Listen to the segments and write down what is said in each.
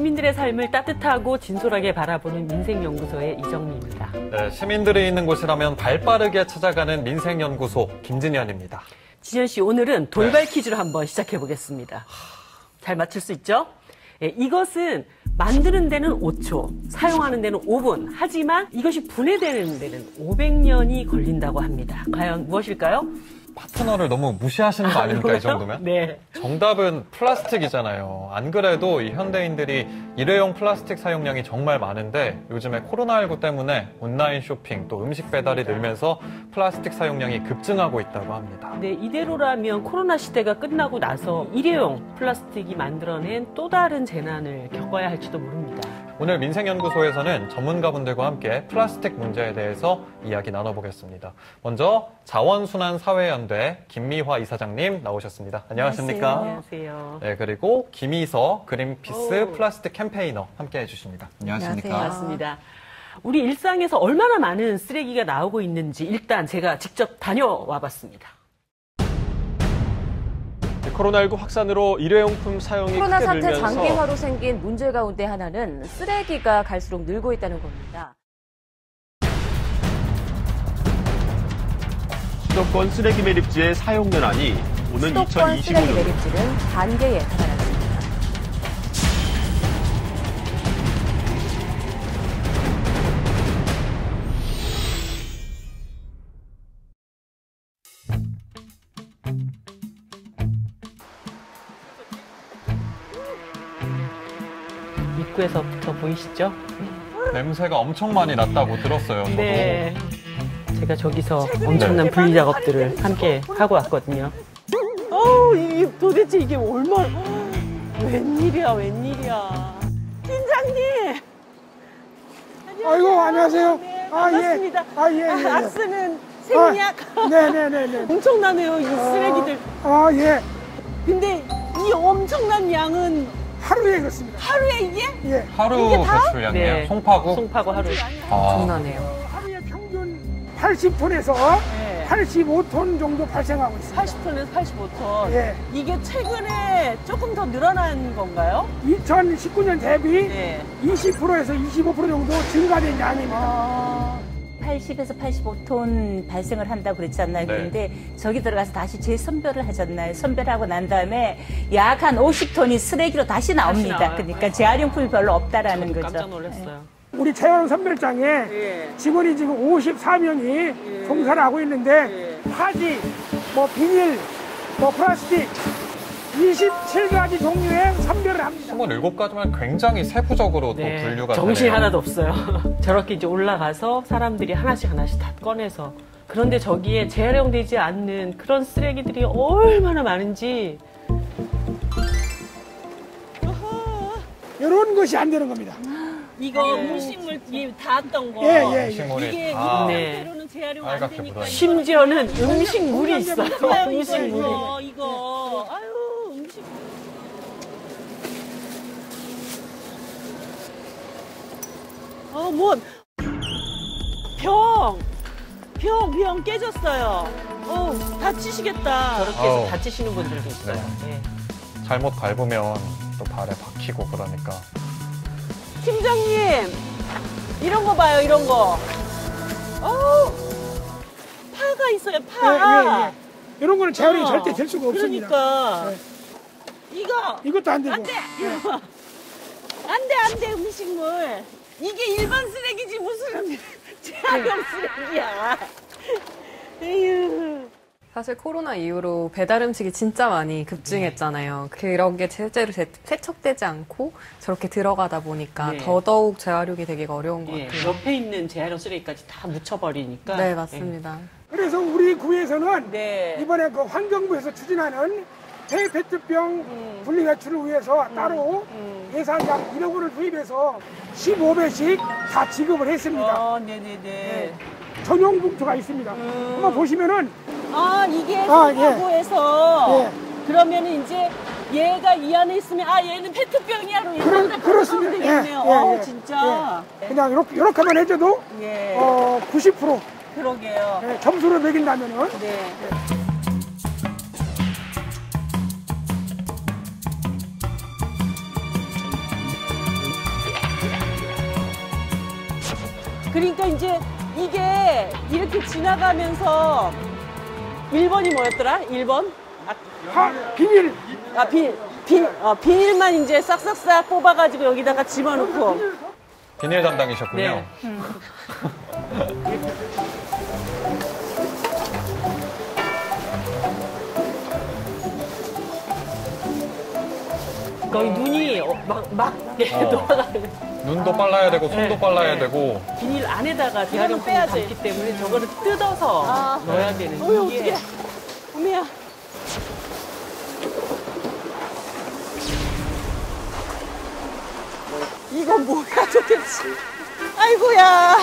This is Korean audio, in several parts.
시민들의 삶을 따뜻하고 진솔하게 바라보는 민생연구소의 이정미입니다. 네, 시민들이 있는 곳이라면 발빠르게 찾아가는 민생연구소 김진현입니다. 진현 씨, 오늘은 돌발 퀴즈로 한번 시작해 보겠습니다. 잘 맞출 수 있죠? 네, 이것은 만드는 데는 5초, 사용하는 데는 5분. 하지만 이것이 분해되는 데는 500년이 걸린다고 합니다. 과연 무엇일까요? 파트너를 너무 무시하시는 거 아닙니까, 이 정도면? 네. 정답은 플라스틱이잖아요. 안 그래도 이 현대인들이 일회용 플라스틱 사용량이 정말 많은데 요즘에 코로나19 때문에 온라인 쇼핑 또 음식 배달이 늘면서 플라스틱 사용량이 급증하고 있다고 합니다. 네, 이대로라면 코로나 시대가 끝나고 나서 일회용 플라스틱이 만들어낸 또 다른 재난을 겪어야 할지도 모릅니다. 오늘 민생연구소에서는 전문가분들과 함께 플라스틱 문제에 대해서 이야기 나눠보겠습니다. 먼저 자원순환사회연대 김미화 이사장님 나오셨습니다. 안녕하십니까? 안녕하세요. 네, 그리고 김희서 그린피스 플라스틱 캠페이너 함께 해주십니다. 안녕하십니까? 반갑습니다. 우리 일상에서 얼마나 많은 쓰레기가 나오고 있는지 일단 제가 직접 다녀와 봤습니다. 코로나19 확산으로 일회용품 사용이 코로나 크게 사태 늘면서 장기화로 생긴 문제 가운데 하나는 쓰레기가 갈수록 늘고 있다는 겁니다. 수도권 쓰레기 매립지의 사용 연한이 오는 수도권 쓰레기 2025년 매립지는 반개에 달하였습니다. 입구에서부터 보이시죠? 냄새가 엄청 많이 났다고 들었어요, 저도. 네. 제가 저기서 엄청난 분리 작업들을 함께 하고 왔거든요. 이게 도대체 이게 얼마나... 웬일이야, 웬일이야. 팀장님! 아이고, 안녕하세요. 네, 아, 예. 반갑습니다. 예. 악스는 생략. 네네네네. 엄청나네요, 이 쓰레기들. 예. 근데 이 엄청난 양은 하루에 그렇습니다. 하루에 이게? 예. 하루 배출량이에요? 네. 송파구? 송파구 하루. 엄청나네요. 하루에 평균 80톤에서 네. 85톤 정도 발생하고 있습니다. 80톤에서 85톤. 예. 이게 최근에 조금 더 늘어난 건가요? 2019년 대비 네. 20%에서 25% 정도 증가된 양입니다. 80에서 85톤 발생을 한다고 그랬지 않나요? 네. 그런데 저기 들어가서 다시 재선별을 하잖아요. 선별하고 난 다음에 약 한 50톤이 쓰레기로 다시 나옵니다. 나와요. 그러니까 재활용품이 별로 없다라는 거죠. 깜짝 놀랐어요. 우리 재활용 선별장에 예. 직원이 지금 54명이 종사를 하고 있는데 파지, 비닐, 플라스틱 27가지 종류의 선별을 합니다. 27가지면 굉장히 세부적으로 또 분류가 정신이 되네요. 하나도 없어요. 저렇게 이제 올라가서 사람들이 하나씩 다 꺼내서. 그런데 저기에 재활용되지 않는 그런 쓰레기들이 얼마나 많은지. 이런 것이 안 되는 겁니다. 이거 음식물 닿았던 거. 예. 음식물이 이게 다 상태로는 재활용 안 빨갛게 되니까. 묻어있는 심지어는 음식물이 있어요. 아유, 음식물이. 이거. 아유, 음식. 병 깨졌어요. 다치시겠다. 저렇게 해서 다치시는 분들도 있어요. 네. 잘못 밟으면 또 발에 박히고 그러니까. 팀장님, 이런 거 봐요, 이런 거. 파가 있어요, 파. 예. 이런 거는 재활용이 절대 될 수가 없습니다. 그러니까. 네. 이것도 안 되고. 안 돼. 안 돼, 음식물. 이게 일반 쓰레기지, 무슨 재활용 쓰레기야. 에휴. 사실 코로나 이후로 배달 음식이 진짜 많이 급증했잖아요. 그런 게 제대로 세척되지 않고 저렇게 들어가다 보니까 네. 더더욱 재활용이 되기가 어려운 것 같아요. 옆에 있는 재활용 쓰레기까지 다 묻혀버리니까. 네, 맞습니다. 그래서 우리 구에서는 네. 이번에 그 환경부에서 추진하는 폐페트병 분리 배출을 위해서 따로 예산 약 1억 원을 투입해서 15배씩 다 지급을 했습니다. 네네네. 전용 봉투가 있습니다. 한번 보시면은 이게 아, 예. 송파구에서 예. 그러면은 이제 얘가 이 안에 있으면 얘는 페트병이야로 그렇습니다. 되겠네요. 진짜. 그냥 이렇게만 해줘도 90% 그러게요. 점수를 매긴다면은 네. 그러니까 이제 이게 이렇게 지나가면서 1번이 뭐였더라? 1번? 비닐. 비닐만 이제 싹싹싹 뽑아가지고 여기다가 집어넣고. 비닐 담당이셨군요. 네. 거의 눈이 막 돌아가는. 눈도 빨라야 되고 손도 네. 빨라야 네. 되고. 비닐 안에다가 재활용품을 담기 때문에 저거를 뜯어서 넣어야 되는. 이게. 어머야. 이거 뭐야 도대체. 아이고야.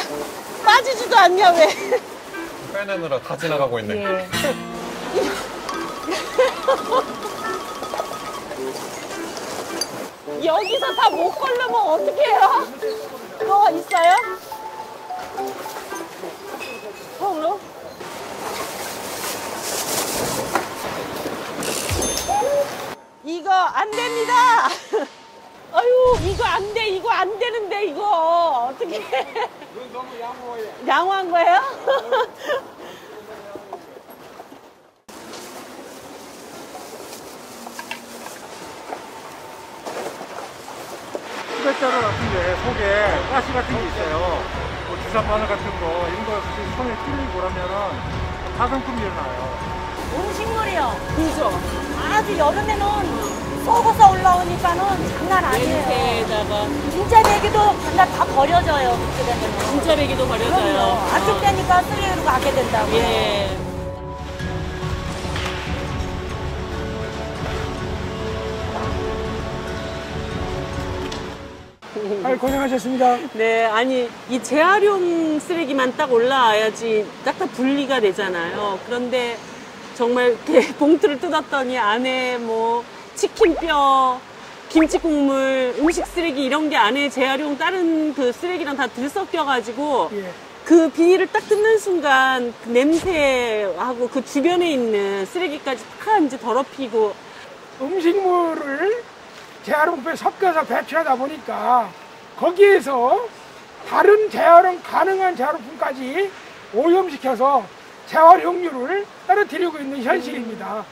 빠지지도 않냐 왜. 빼내느라 다 지나가고 있네. 예. 여기서 다 못 걸르면 어떡해요? 뭐 있어요? 통로? 이거 안 됩니다. 아유, 이거 안 돼. 이거 안 되는데, 이거. 어떻게. 이건 너무 양호해. 양호한 거예요? 수백자루 같은데 속에 가시 같은 게 있어요. 뭐 주사 바늘 같은 거 이런 거 손에 찔리고 그러면은 화상품이 일어나요. 음식물이요. 그죠? 아주 여름에는 썩어서 올라오니까는 장난 아니에요. 냄새에다가. 진짜 배기도 장난 다 버려져요. 그렇게 되면. 진짜 배기도 버려져요. 안쪽 되니까 쓰레기로 가게 된다고. 예. 아유, 고생하셨습니다. 네, 아니, 이 재활용 쓰레기만 딱 올라와야지 딱딱 분리가 되잖아요. 그런데 정말 이렇게 봉투를 뜯었더니 안에 뭐 치킨뼈, 김치 국물, 음식 쓰레기 이런 게 안에 재활용 다른 그 쓰레기랑 다 들섞여가지고 예. 그 비닐을 딱 뜯는 순간 그 냄새하고 그 주변에 있는 쓰레기까지 다 이제 더럽히고. 음식물을 재활용품에 섞여서 배출하다 보니까 거기에서 다른 재활용 가능한 재활용품까지 오염시켜서 재활용률을 떨어뜨리고 있는 현실입니다.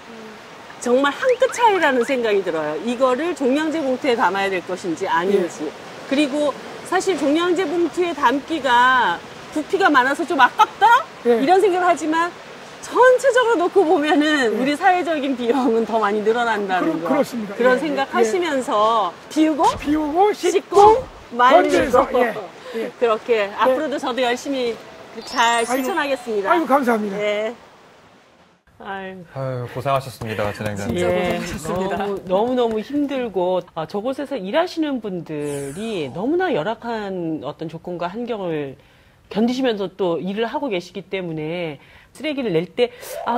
정말 한 끗 차이라는 생각이 들어요. 이거를 종량제 봉투에 담아야 될 것인지 아닌지. 그리고 사실 종량제 봉투에 담기가 부피가 많아서 좀 아깝다? 예. 이런 생각을 하지만 전체적으로 놓고 보면은 우리 사회적인 비용은 더 많이 늘어난다는 거. 그렇습니다. 그런 예, 생각하시면서 비우고 씻고 말리고 건조해서, 예. 그렇게 앞으로도 저도 열심히 잘 실천하겠습니다. 아이고, 감사합니다. 네. 아유. 아유, 고생하셨습니다, 진행자님. 예, 너무너무 힘들고 저곳에서 일하시는 분들이 너무나 열악한 어떤 조건과 환경을 견디시면서 또 일을 하고 계시기 때문에 쓰레기를 낼 때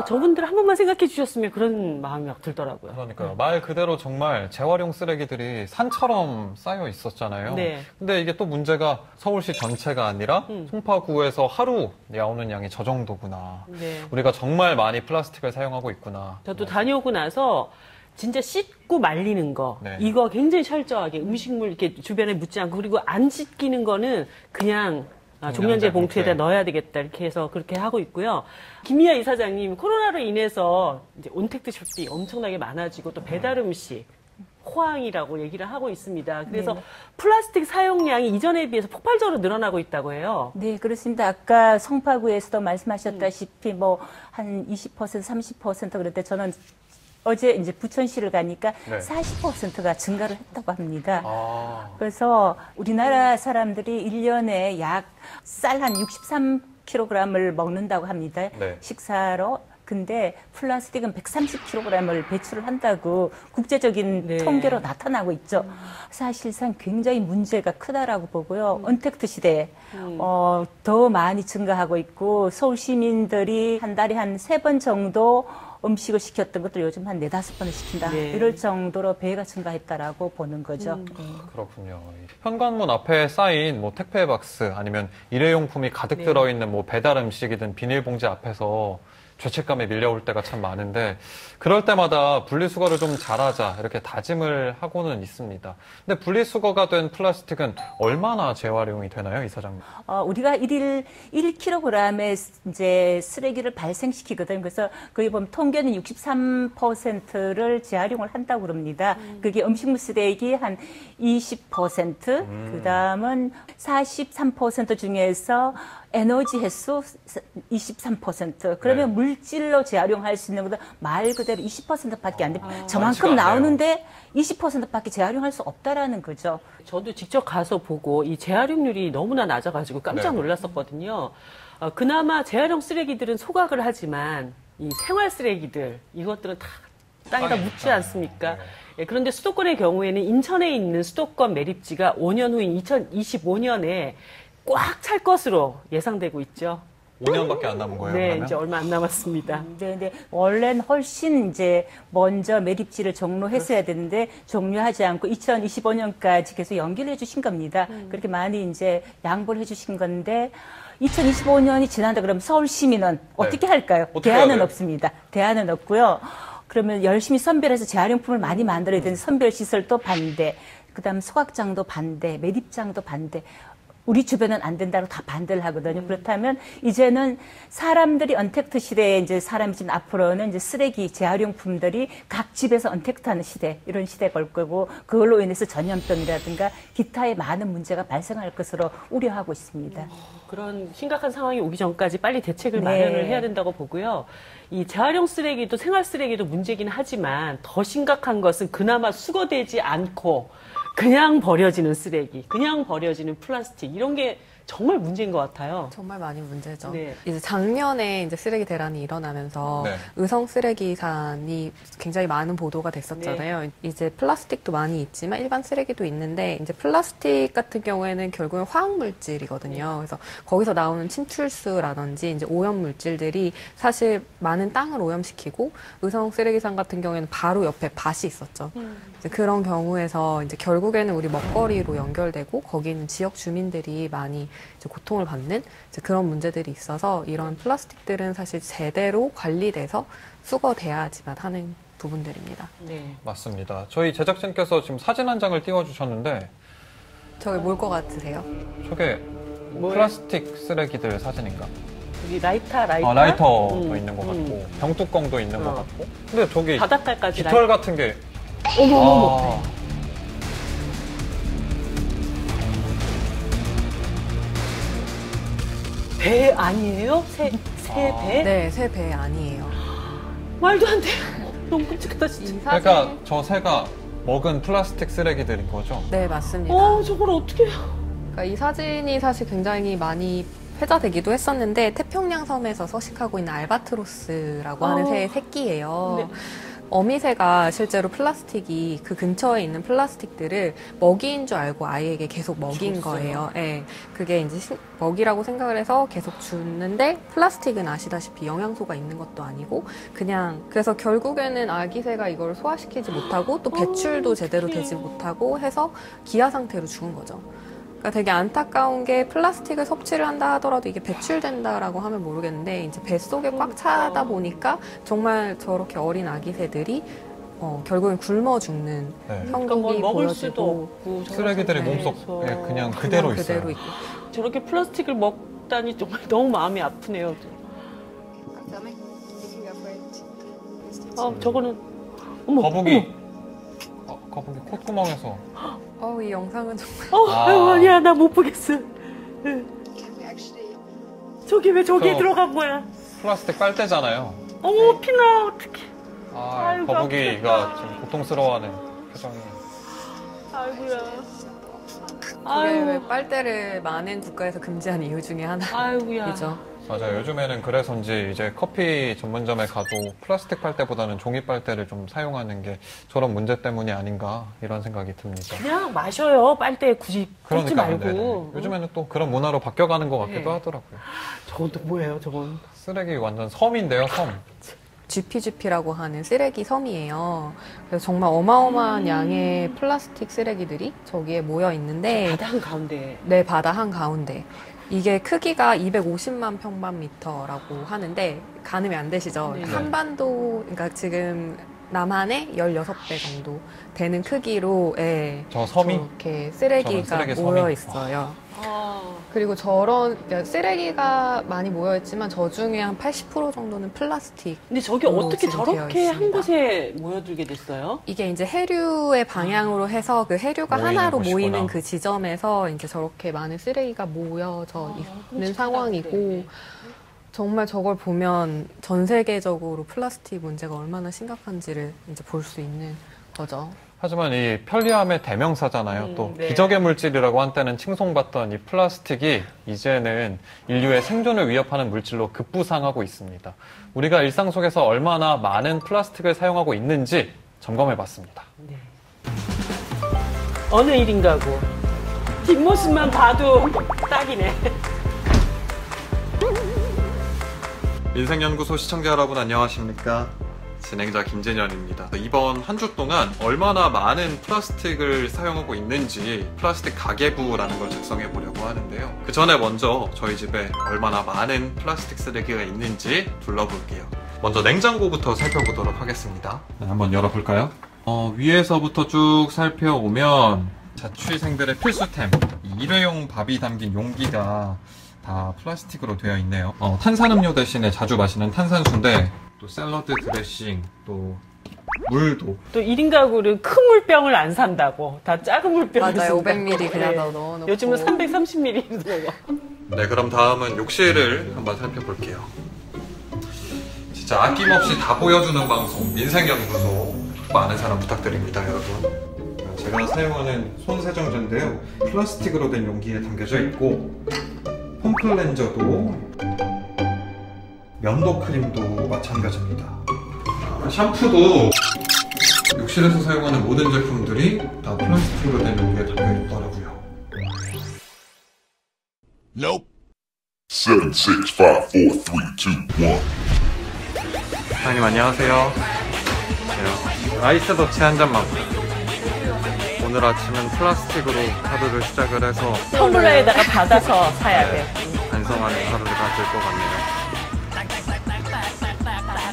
저분들 한 번만 생각해 주셨으면 그런 마음이 막 들더라고요. 그러니까요. 말 그대로 정말 재활용 쓰레기들이 산처럼 쌓여 있었잖아요. 네. 근데 이게 또 문제가 서울시 전체가 아니라 송파구에서 하루 나오는 양이 저 정도구나. 네. 우리가 정말 많이 플라스틱을 사용하고 있구나. 저도 다녀오고 나서 진짜 씻고 말리는 거 네. 이거 굉장히 철저하게 음식물 이렇게 주변에 묻지 않고 그리고 안 씻기는 거는 그냥 종량제 봉투에다 넣어야 되겠다 이렇게 해서 그렇게 하고 있고요. 김미아 이사장님 코로나로 인해서 이제 온택트 쇼핑 엄청나게 많아지고 또 배달 음식 호황이라고 얘기를 하고 있습니다. 그래서 네. 플라스틱 사용량이 이전에 비해서 폭발적으로 늘어나고 있다고 해요. 네, 그렇습니다. 아까 송파구에서도 말씀하셨다시피 뭐 한 20%, 30% 그런데 저는 어제 이제 부천시를 가니까 네. 40%가 증가를 했다고 합니다. 아. 그래서 우리나라 사람들이 1년에 약 쌀 한 63kg을 먹는다고 합니다. 네. 식사로. 근데 플라스틱은 130kg을 배출을 한다고 국제적인 네. 통계로 나타나고 있죠. 사실상 굉장히 문제가 크다라고 보고요. 언택트 시대에 더 많이 증가하고 있고 서울 시민들이 한 달에 한 3번 정도 음식을 시켰던 것들 요즘 한 4-5번을 시킨다. 네. 이럴 정도로 배가 증가했다라고 보는 거죠. 그렇군요. 현관문 앞에 쌓인 뭐 택배 박스 아니면 일회용품이 가득 들어있는 뭐 배달 음식이든 비닐봉지 앞에서 죄책감에 밀려올 때가 참 많은데 그럴 때마다 분리수거를 좀 잘하자 이렇게 다짐을 하고는 있습니다. 근데 분리수거가 된 플라스틱은 얼마나 재활용이 되나요, 이사장님? 우리가 일일 1kg의 이제 쓰레기를 발생시키거든요. 그래서 거기 보면 통계는 63%를 재활용을 한다고 그럽니다. 그게 음식물 쓰레기 한 20%, 그다음은 43% 중에서 에너지 횟수 23%. 그러면 물질로 재활용할 수 있는 것도 말 그대로 20%밖에 안 됩니다. 저만큼 나오는데 20%밖에 재활용할 수 없다라는 거죠. 저도 직접 가서 보고 이 재활용률이 너무나 낮아가지고 깜짝 놀랐었거든요. 그나마 재활용 쓰레기들은 소각을 하지만 이 생활 쓰레기들 이것들은 다 땅에다 묻지 않습니까? 예, 그런데 수도권의 경우에는 인천에 있는 수도권 매립지가 5년 후인 2025년에 꽉 찰 것으로 예상되고 있죠. 5년밖에 안 남은 거예요? 네, 그러면? 이제 얼마 안 남았습니다. 네. 원래는 훨씬 이제 먼저 매립지를 종료했어야 되는데 종료하지 않고 2025년까지 계속 연기를 해주신 겁니다. 그렇게 많이 이제 양보를 해주신 건데 2025년이 지난다 그러면 서울 시민은 어떻게 할까요? 대안은 없습니다. 대안은 없고요. 그러면 열심히 선별해서 재활용품을 많이 만들어야 되는 선별시설도 반대, 그다음 소각장도 반대, 매립장도 반대. 우리 주변은 안 된다고 다 반대를 하거든요. 그렇다면 이제는 사람들이 언택트 시대에 이제 사람이진 앞으로는 이제 쓰레기 재활용품들이 각 집에서 언택트하는 시대, 이런 시대가 올 거고 그걸로 인해서 전염병이라든가 기타의 많은 문제가 발생할 것으로 우려하고 있습니다. 그런 심각한 상황이 오기 전까지 빨리 대책을 마련을 해야 된다고 보고요. 이 재활용 쓰레기도 생활 쓰레기도 문제긴 하지만 더 심각한 것은 그나마 수거되지 않고 그냥 버려지는 쓰레기, 그냥 버려지는 플라스틱 이런 게 정말 문제인 것 같아요. 정말 많이 문제죠. 네. 이제 작년에 이제 쓰레기 대란이 일어나면서 의성 쓰레기산이 굉장히 많은 보도가 됐었잖아요. 이제 플라스틱도 많이 있지만 일반 쓰레기도 있는데 이제 플라스틱 같은 경우에는 결국은 화학 물질이거든요. 그래서 거기서 나오는 침출수라든지 이제 오염 물질들이 사실 많은 땅을 오염시키고 의성 쓰레기산 같은 경우에는 바로 옆에 밭이 있었죠. 이제 그런 경우에서 이제 결국에는 우리 먹거리로 연결되고 거기 있는 지역 주민들이 많이 이제 고통을 받는 이제 그런 문제들이 있어서 이런 플라스틱들은 사실 제대로 관리돼서 수거돼야지만 하는 부분들입니다. 네, 맞습니다. 저희 제작진께서 지금 사진 한 장을 띄워주셨는데 저게 뭘 것 같으세요? 저게 플라스틱 쓰레기들 사진인가? 여기 라이터도 있는 것 같고 병뚜껑도 있는 것 같고 근데 저기 바닷가까지 깃털 같은 게 어머. 배 아니에요? 새 배? 네, 새 배 아니에요. 말도 안 돼. 너무 끔찍하다 진짜. 그러니까 저 새가 먹은 플라스틱 쓰레기들인 거죠? 네, 맞습니다. 저걸 어떻게 해요? 그러니까 이 사진이 사실 굉장히 많이 회자되기도 했었는데 태평양 섬에서 서식하고 있는 알바트로스라고 하는 새의 새끼예요. 네. 어미새가 실제로 플라스틱이 그 근처에 있는 플라스틱들을 먹이인 줄 알고 아이에게 계속 먹인 거예요. 네. 그게 이제 먹이라고 생각을 해서 계속 주는데 플라스틱은 아시다시피 영양소가 있는 것도 아니고 그냥 그래서 결국에는 아기새가 이걸 소화시키지 못하고 또 배출도 제대로 되지 못하고 해서 기아 상태로 죽은 거죠. 그러니까 되게 안타까운 게 플라스틱을 섭취를 한다 하더라도 이게 배출된다라고 하면 모르겠는데 이제 뱃속에 꽉 차다 보니까 정말 저렇게 어린 아기새들이 결국엔 굶어 죽는 형국이 먹을 보여지고 수도 없고 쓰레기들이 몸속에 그냥 그대로 있어요. 그대로 있고. 저렇게 플라스틱을 먹다니 정말 너무 마음이 아프네요. 저거는 거북이 콧구멍에서 이 영상은 정말 아니야 나 못 보겠어. 저기 왜 저기에 들어간 거야? 플라스틱 빨대잖아요. 어머 피나 어떡해. 거북이가 지금 고통스러워하는 표정이. 아이고야. 그게 왜 빨대를 많은 국가에서 금지한 이유 중에 하나이죠. 맞아요. 요즘에는 그래서인지 이제 커피 전문점에 가도 플라스틱 빨대보다는 종이 빨대를 좀 사용하는 게 저런 문제 때문이 아닌가 이런 생각이 듭니다. 그냥 마셔요. 빨대 굳이 꽂지 말고. 네네. 요즘에는 또 그런 문화로 바뀌어가는 것 같기도 하더라고요. 저건 또 뭐예요? 저건 쓰레기 완전 섬인데요. 섬. GPGP라고 하는 쓰레기 섬이에요. 그래서 정말 어마어마한 양의 플라스틱 쓰레기들이 저기에 모여 있는데 바다 한가운데. 네, 바다 한가운데. 이게 크기가 250만 평방미터라고 하는데 가늠이 안 되시죠? 네. 한반도, 그러니까 지금 남한의 16배 정도 되는 크기로 저 섬이? 이렇게 쓰레기가 쓰레기 모여 섬이? 있어요. 그리고 그러니까 쓰레기가 많이 모여 있지만 저 중에 한 80% 정도는 플라스틱. 근데 저게 어떻게 지금 되어 저렇게 한 있습니다. 곳에 모여들게 됐어요? 이게 이제 해류의 방향으로 해서 그 해류가 모이는 하나로 곳이구나. 모이는 그 지점에서 이제 저렇게 많은 쓰레기가 모여져 있는 상황이고, 정말 저걸 보면 전 세계적으로 플라스틱 문제가 얼마나 심각한지를 이제 볼 수 있는 거죠. 하지만 이 편리함의 대명사잖아요. 또 네. 기적의 물질이라고 한때는 칭송받던 이 플라스틱이 이제는 인류의 생존을 위협하는 물질로 급부상하고 있습니다. 우리가 일상 속에서 얼마나 많은 플라스틱을 사용하고 있는지 점검해봤습니다. 어느 일인가고 뒷모습만 봐도 딱이네. 인생연구소 시청자 여러분 안녕하십니까? 진행자 김진현입니다. 이번 한 주 동안 얼마나 많은 플라스틱을 사용하고 있는지 플라스틱 가계부라는 걸 작성해 보려고 하는데요. 그 전에 먼저 저희 집에 얼마나 많은 플라스틱 쓰레기가 있는지 둘러볼게요. 먼저 냉장고부터 살펴보도록 하겠습니다. 네, 한번 열어볼까요? 위에서부터 쭉 살펴오면 자취생들의 필수템, 일회용 밥이 담긴 용기가 다 플라스틱으로 되어 있네요. 탄산음료 대신에 자주 마시는 탄산수인데 또 샐러드 드레싱, 또 물도. 또 1인 가구는 큰 물병을 안 산다고. 다 작은 물병을 맞아요. 쓴다고. 500ml 그냥 네. 넣어놓고. 요즘은 330ml도 먹어. 네, 그럼 다음은 욕실을 한번 살펴볼게요. 진짜 아낌없이 다 보여주는 방송 인생연구소 많은 사랑 부탁드립니다, 여러분. 제가 사용하는 손세정제인데요. 플라스틱으로 된 용기에 담겨져 있고 폼클렌저도 면도 크림도 마찬가지입니다. 샴푸도 욕실에서 사용하는 모든 제품들이 다 플라스틱으로 된 용기에 담겨 있더라고요. Nope. 7, 6, 5, 4, 3, 2, 1. 사장님 안녕하세요. 아이스 더치 한 잔만. 오늘 아침은 플라스틱으로 하루를 시작을 해서 텀블러에다가 받아서 사야 돼. 반성하는 하루를 가질 것 같네요.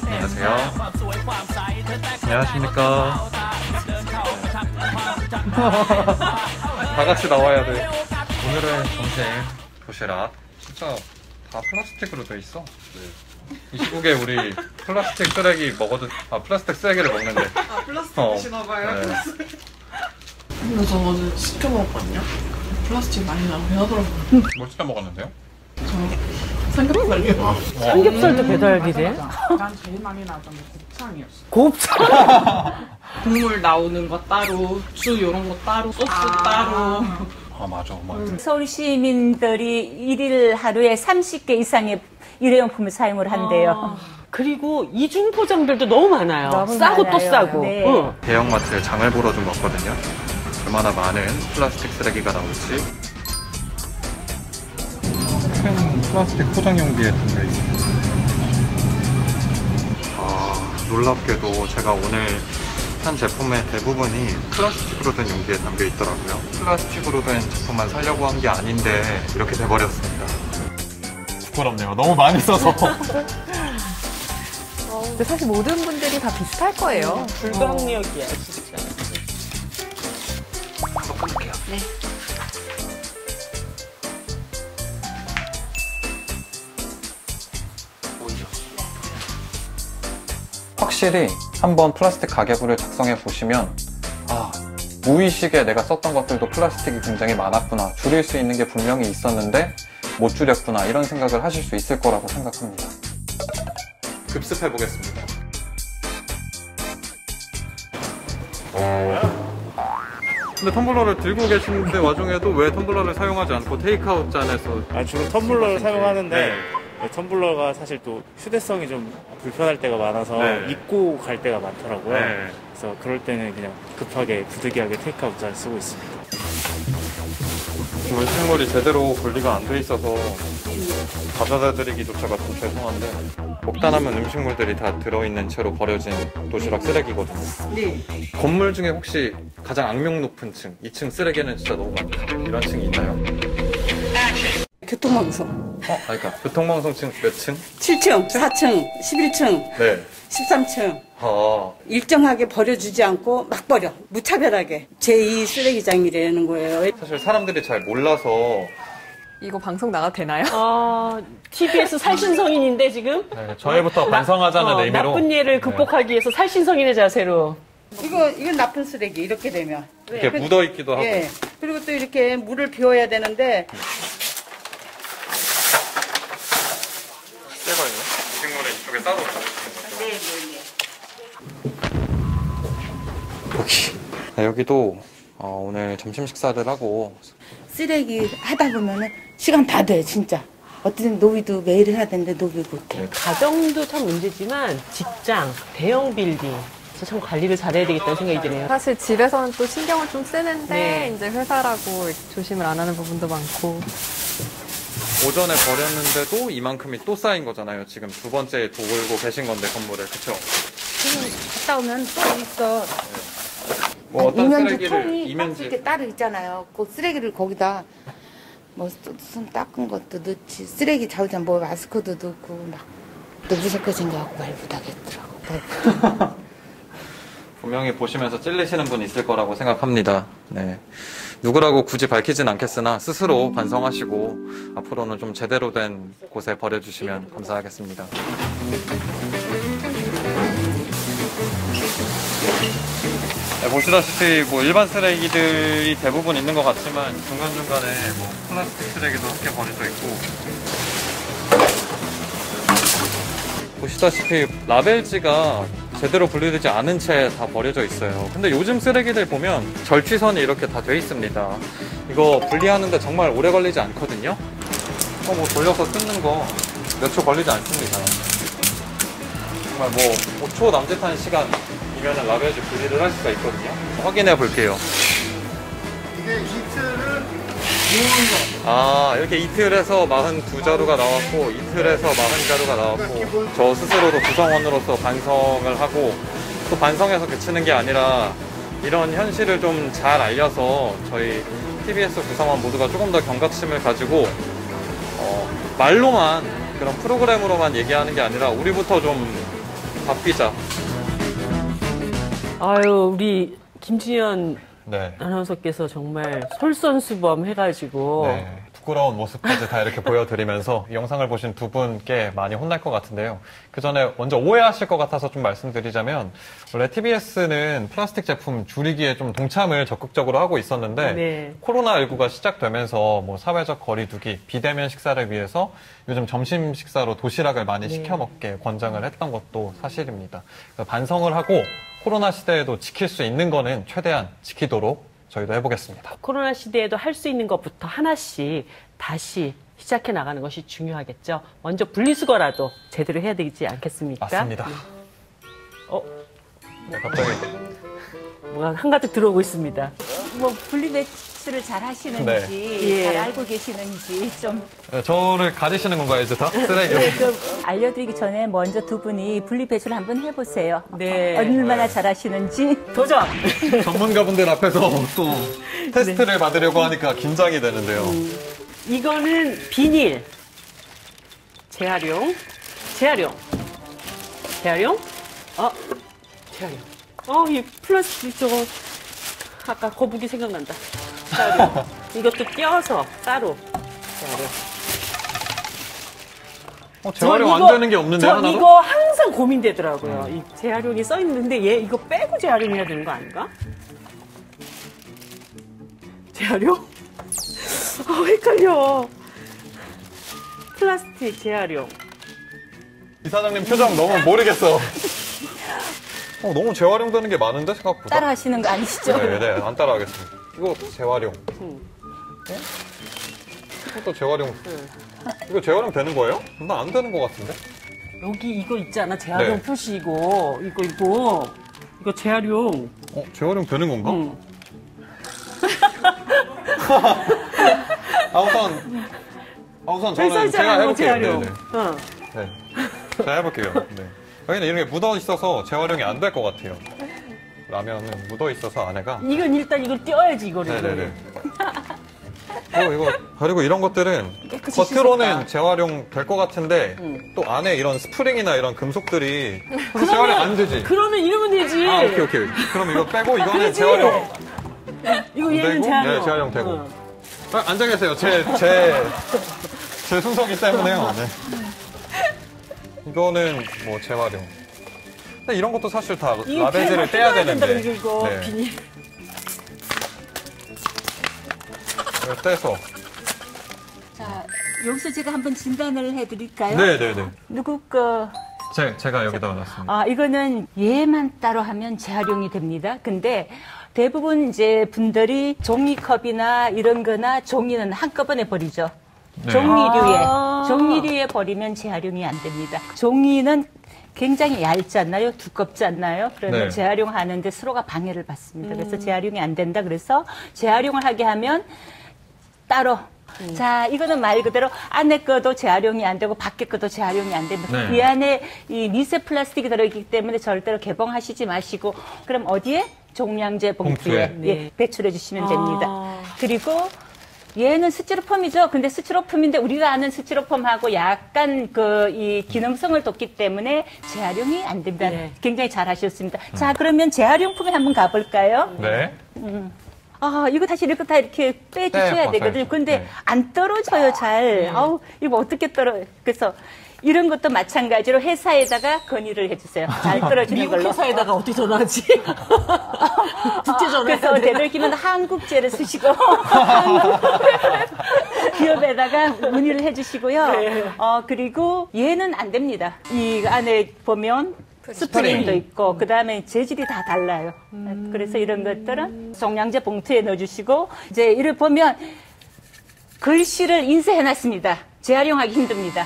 안녕하세요. 안녕하십니까. 다 같이 나와야 돼. 오늘의 점심 도시락. 진짜 다 플라스틱으로 돼 있어. 이 시국에 우리 플라스틱 쓰레기 먹어도 플라스틱 쓰레기를 먹는데. 플라스틱 드시나봐요. 네. 근데 저 어제 시켜 먹었거든요. 플라스틱 많이 나오긴 하더라고요. 뭐 진짜 먹었는데요? 저 삼겹살이요. 삼겹살도 배달이 돼? 난 제일 많이 나왔던 게 곱창이었어. 곱창? 국물 나오는 거 따로, 주 요런 거 따로, 소스 따로. 맞아. 서울 시민들이 일일 하루에 30개 이상의 일회용품을 사용을 한대요. 그리고 이중 포장들도 너무 많아요. 너무 싸고 많아요. 또 싸고. 네. 응. 대형마트에 장을 보러 좀 왔거든요. 얼마나 많은 플라스틱 쓰레기가 나올지. 큰 플라스틱 포장 용기에 담겨 있습니다. 놀랍게도 제가 오늘 산 제품의 대부분이 플라스틱으로 된 용기에 담겨 있더라고요. 플라스틱으로 된 제품만 사려고 한 게 아닌데 이렇게 돼버렸습니다. 부끄럽네요. 너무 많이 써서. 근데 사실 모든 분들이 다 비슷할 거예요. 불가항력이야, 진짜. 한번 끊을게요. 네. 확실히 한번 플라스틱 가계부를 작성해 보시면 무의식에 내가 썼던 것들도 플라스틱이 굉장히 많았구나, 줄일 수 있는 게 분명히 있었는데 못 줄였구나, 이런 생각을 하실 수 있을 거라고 생각합니다. 급습해 보겠습니다. 근데 텀블러를 들고 계시는데 와중에도 왜 텀블러를 사용하지 않고 테이크아웃 잔에서? 주로 텀블러를 사용하는데 텀블러가 사실 또 휴대성이 좀 불편할 때가 많아서 잊고 갈 때가 많더라고요. 그래서 그럴 때는 그냥 급하게 부득이하게 테이크아웃 잔을 쓰고 있습니다. 음식물이 제대로 분리가 안 돼 있어서 가져다 드리기조차가 좀 죄송한데, 목단하면 음식물들이 다 들어있는 채로 버려진 도시락 쓰레기거든요. 네. 건물 중에 혹시 가장 악명 높은 층, 2층 쓰레기는 진짜 너무 많다, 이런 층이 있나요? 교통방송. 그러니까 교통방송층 몇 층? 7층, 4층, 11층, 네. 13층. 일정하게 버려주지 않고 막 버려. 무차별하게. 제2 쓰레기장이라는 거예요. 사실 사람들이 잘 몰라서. 이거 방송 나가도 되나요? TBS 살신성인인데 지금? 네, 저희부터 반성하자는 의미로. 나쁜 예를 극복하기 위해서 살신성인의 자세로. 이건 나쁜 쓰레기, 이렇게 되면. 이렇게 묻어있기도 하고. 예. 그리고 또 이렇게 물을 비워야 되는데. 새거예요? 음식물에 이쪽에 따로 여기도 오늘 점심 식사를 하고 쓰레기 하다 보면은 시간 다 돼, 진짜. 어쨌든 노비도 매일 해야 되는데 노비 못해. 가정도 참 문제지만 직장, 대형 빌딩 참 관리를 잘해야 되겠다는 생각이 드네요. 사실 집에서는 또 신경을 좀 쓰는데 네. 이제 회사라고 조심을 안 하는 부분도 많고. 오전에 버렸는데도 이만큼이 또 쌓인 거잖아요. 지금 두 번째 돌고 계신 건데 건물을, 그쵸? 지금 갔다 오면 또 있어. 뭐 어떤 이면지 쓰레기를 통이 이면지 이렇게 따로 있잖아요. 그 쓰레기를 거기다 뭐 손 닦은 것도 넣지, 쓰레기 자우장 뭐 마스크도 넣고 막 또 무섭게 생겨갖고 말 못하겠더라고. 분명히 보시면서 찔리시는 분 있을 거라고 생각합니다. 네. 누구라고 굳이 밝히진 않겠으나 스스로 반성하시고 앞으로는 좀 제대로 된 곳에 버려주시면 감사하겠습니다. 네, 보시다시피 뭐 일반 쓰레기들이 대부분 있는 것 같지만 중간중간에 뭐 플라스틱 쓰레기도 함께 버려져 있고, 보시다시피 라벨지가 제대로 분리되지 않은 채 다 버려져 있어요. 근데 요즘 쓰레기들 보면 절취선이 이렇게 다 돼 있습니다. 이거 분리하는데 정말 오래 걸리지 않거든요. 이거 뭐 돌려서 뜯는 거 몇 초 걸리지 않습니다. 정말 뭐 5초 남짓한 시간이면 라벨지 분리를 할 수가 있거든요. 확인해 볼게요. 이게 이틀을 모은 거. 이렇게 이틀에서 42자루가 나왔고, 이틀에서 40자루가 나왔고, 저 스스로도 구성원으로서 반성을 하고, 또 반성해서 그치는 게 아니라 이런 현실을 좀 잘 알려서 저희 TBS 구성원 모두가 조금 더 경각심을 가지고 말로만, 그런 프로그램으로만 얘기하는 게 아니라 우리부터 좀 바뀌자. 아유, 우리 김준현 네. 아나운서께서 정말 솔선수범 해가지고 네. 부끄러운 모습까지 다 이렇게 보여드리면서 이 영상을 보신 두 분께 많이 혼날 것 같은데요. 그 전에 먼저 오해하실 것 같아서 좀 말씀드리자면, 원래 TBS는 플라스틱 제품 줄이기에 좀 동참을 적극적으로 하고 있었는데, 네. 코로나19가 시작되면서 뭐 사회적 거리두기, 비대면 식사를 위해서 요즘 점심 식사로 도시락을 많이 시켜 먹게 권장을 했던 것도 사실입니다. 그래서 반성을 하고 코로나 시대에도 지킬 수 있는 거는 최대한 지키도록 저희도 해보겠습니다. 코로나 시대에도 할 수 있는 것부터 하나씩 다시 시작해 나가는 것이 중요하겠죠. 먼저 분리수거라도 제대로 해야 되지 않겠습니까? 맞습니다. 네, 갑자기 뭐가 한가득 들어오고 있습니다. 뭐 분리배출을 잘 하시는지, 네. 잘 알고 계시는지 좀. 저를 가리시는 건가요, 이제 다? 쓰레기. 네, 좀 알려드리기 전에 먼저 두 분이 분리배출 한번 해보세요. 네. 얼마나 잘 하시는지. 도전! 전문가분들 앞에서 또 테스트를 받으려고 하니까 긴장이 되는데요. 이거는 비닐. 재활용. 재활용. 재활용. 이 플라스틱 저거 아까 거북이 생각난다. 재활용. 이것도 껴서 따로 재활용. 재활용 안 되는 게 없는데, 하나도? 이거 항상 고민되더라고요. 이 재활용이 써 있는데 얘 이거 빼고 재활용해야 되는 거 아닌가? 재활용? 헷갈려. 플라스틱 재활용. 이사장님 표정 너무 모르겠어. 너무 재활용되는 게 많은데, 생각보다. 따라 하시는 거 아니시죠? 네, 안 따라하겠습니다. 이거 재활용. 이것도 재활용. 이거 재활용 되는 거예요? 나 안 되는 거 같은데? 여기 이거 있잖아. 재활용 네. 표시 이거 재활용. 재활용 되는 건가? 응. 우선 저는 제가 해볼게요. 재활용. 네. 제가 해볼게요. 네. 여기는 이런 게 묻어 있어서 재활용이 안 될 것 같아요. 라면은 묻어 있어서 안에가. 이건 일단 이걸 떼어야지 이거를. 네네네. 이거 그리고 이런 것들은 겉으로는 재활용 될 것 같은데 또 안에 이런 스프링이나 이런 금속들이 재활용 안 되지. 그러면 이러면 되지. 아, 오케이. 그럼 이거 빼고 이거는 재활용. 이거 얘는 재활용. 네, 재활용 되고. 앉아 계세요. 제 순서기 때문에요. 네. 이거는 뭐 재활용. 근데 이런 것도 사실 다 라베즈를 떼야 되는데. 이거 네. 비닐. 이걸 떼서. 자, 여기서 제가 한번 진단을 해드릴까요? 네네네. 누구 거? 제가 여기다 놨습니다. 아, 이거는 얘만 따로 하면 재활용이 됩니다. 근데 대부분 이제 분들이 종이컵이나 이런 거나 종이는 한꺼번에 버리죠. 네. 종이류에 버리면 재활용이 안 됩니다. 종이는 굉장히 얇지 않나요? 두껍지 않나요? 그러면 네. 재활용하는데 서로가 방해를 받습니다. 그래서 재활용이 안 된다. 그래서 재활용을 하게 하면 따로. 자, 이거는 말 그대로 안에 거도 재활용이 안 되고 밖에 거도 재활용이 안 됩니다. 네. 이 안에 이 미세 플라스틱이 들어있기 때문에 절대로 개봉하시지 마시고 그럼 어디에? 종량제 봉투에 예, 배출해 주시면 됩니다. 그리고 얘는 스티로폼이죠. 근데 스티로폼인데 우리가 아는 스티로폼하고 약간 이 기능성을 뒀기 때문에 재활용이 안 됩니다. 네. 굉장히 잘 하셨습니다. 자, 그러면 재활용품에 한번 가볼까요? 네. 아, 이거 사실 이렇게 다 이렇게 빼주셔야 되거든요. 근데 네. 안 떨어져요, 잘. 아우, 이거 어떻게 그래서 이런 것도 마찬가지로 회사에다가 건의를 해주세요. 잘 떨어지는 미국 걸로. 회사에다가 어떻게 전화하지? 국제 전화. 그래서 되도록이면 한국제를 쓰시고 기업에다가 문의를 해주시고요. 네. 그리고 얘는 안 됩니다. 이 안에 보면 스프링도 있고 그다음에 재질이 다 달라요. 그래서 이런 것들은 종량제 봉투에 넣어주시고 이제 이를 보면 글씨를 인쇄해놨습니다. 재활용하기 힘듭니다.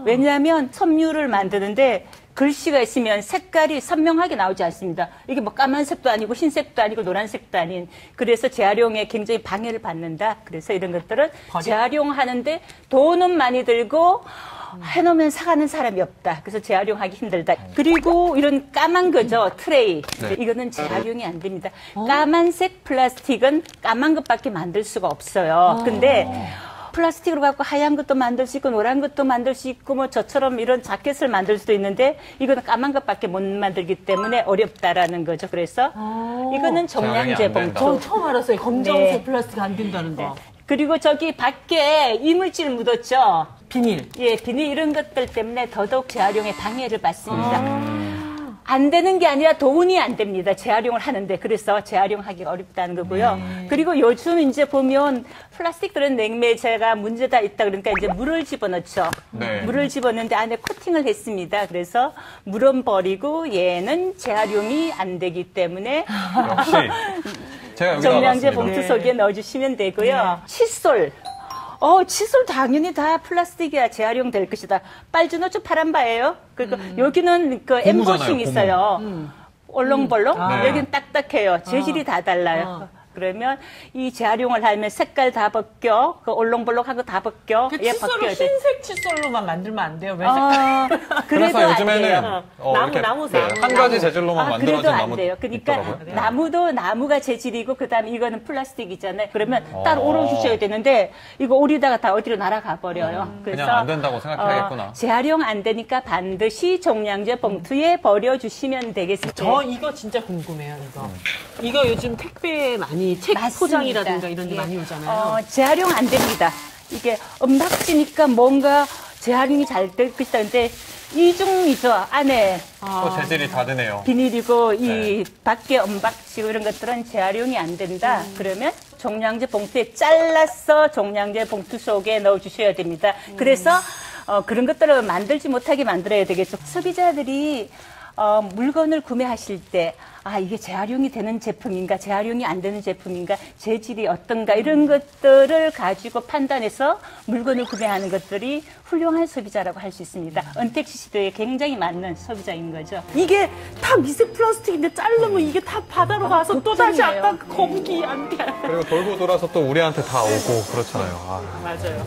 왜냐하면 섬유를 만드는데 글씨가 있으면 색깔이 선명하게 나오지 않습니다. 이게 뭐 까만색도 아니고 흰색도 아니고 노란색도 아닌 그래서 재활용에 굉장히 방해를 받는다. 그래서 이런 것들은 재활용하는데 돈은 많이 들고 해놓으면 사가는 사람이 없다. 그래서 재활용하기 힘들다. 그리고 이런 까만 거죠. 트레이. 네. 이거는 재활용이 안 됩니다. 까만색 플라스틱은 까만 것밖에 만들 수가 없어요. 근데 플라스틱으로 갖고 하얀 것도 만들 수 있고 노란 것도 만들 수 있고 뭐 저처럼 이런 자켓을 만들 수도 있는데 이거는 까만 것밖에 못 만들기 때문에 어렵다라는 거죠. 그래서 이거는 종량제 봉투. 처음 알았어요. 검정색 네. 플라스틱 안 된다는 거. 그리고 저기 밖에 이물질 묻었죠. 비닐. 예, 비닐 이런 것들 때문에 더더욱 재활용에 방해를 받습니다. 안 되는 게 아니라 돈이 안 됩니다. 재활용을 하는데. 그래서 재활용하기가 어렵다는 거고요. 그리고 요즘 이제 보면 플라스틱들은 냉매제가 문제가 있다 그러니까 이제 물을 집어넣죠. 네. 물을 집어넣는데 안에 코팅을 했습니다. 그래서 물은 버리고 얘는 재활용이 안 되기 때문에 역시 제가 여기다 종량제 놨습니다. 봉투 속에 넣어주시면 되고요. 칫솔. 칫솔 당연히 다 플라스틱이야 재활용될 것이다. 빨주노초 파란 바예요. 그리고 여기는 그 엠보싱 있어요. 올롱볼롱. 여기는 딱딱해요. 재질이 다 달라요. 그러면 이 재활용을 하면 색깔 다 벗겨, 그 올롱볼롱한 거 다 벗겨. 그 칫솔을 흰색 칫솔로만 만들면 안 돼요? 왜 색깔? 그래서 요즘에는 나무색. 한 가지 재질로만 만들어진 그래도 안 나무 돼요. 그러니까 있더라고요. 나무도 나무가 재질이고 그다음에 이거는 플라스틱이잖아요. 그러면 따로 오려주셔야 되는데 이거 오리다가 다 어디로 날아가 버려요. 그래서 그냥 안 된다고 생각해야겠구나. 재활용 안 되니까 반드시 종량제 봉투에 버려주시면 되겠습니다. 저 이거 진짜 궁금해요. 이거 요즘 택배에 많이 책 맞습니다. 포장이라든가 이런 데 예. 많이 오잖아요. 재활용 안 됩니다. 이게 은박지니까 뭔가 재활용이 잘 될 것이다. 근데 이중이죠. 안에 또 재질이 다르네요. 비닐이고 이 밖에 은박지고 이런 것들은 재활용이 안 된다. 그러면 종량제 봉투에 잘라서 종량제 봉투 속에 넣어주셔야 됩니다. 그래서 그런 것들을 만들지 못하게 만들어야 되겠죠. 소비자들이 물건을 구매하실 때 이게 재활용이 되는 제품인가 재활용이 안 되는 제품인가 재질이 어떤가 이런 것들을 가지고 판단해서 물건을 구매하는 것들이 훌륭한 소비자라고 할 수 있습니다. 은택시 시대에 굉장히 맞는 소비자인 거죠. 이게 다 미세 플라스틱인데 자르면 이게 다 바다로 가서 또 다시 걱정이에요. 아까 거북이 안 돼. 그리고 돌고 돌아서 또 우리한테 다 오고 그렇잖아요. 맞아요.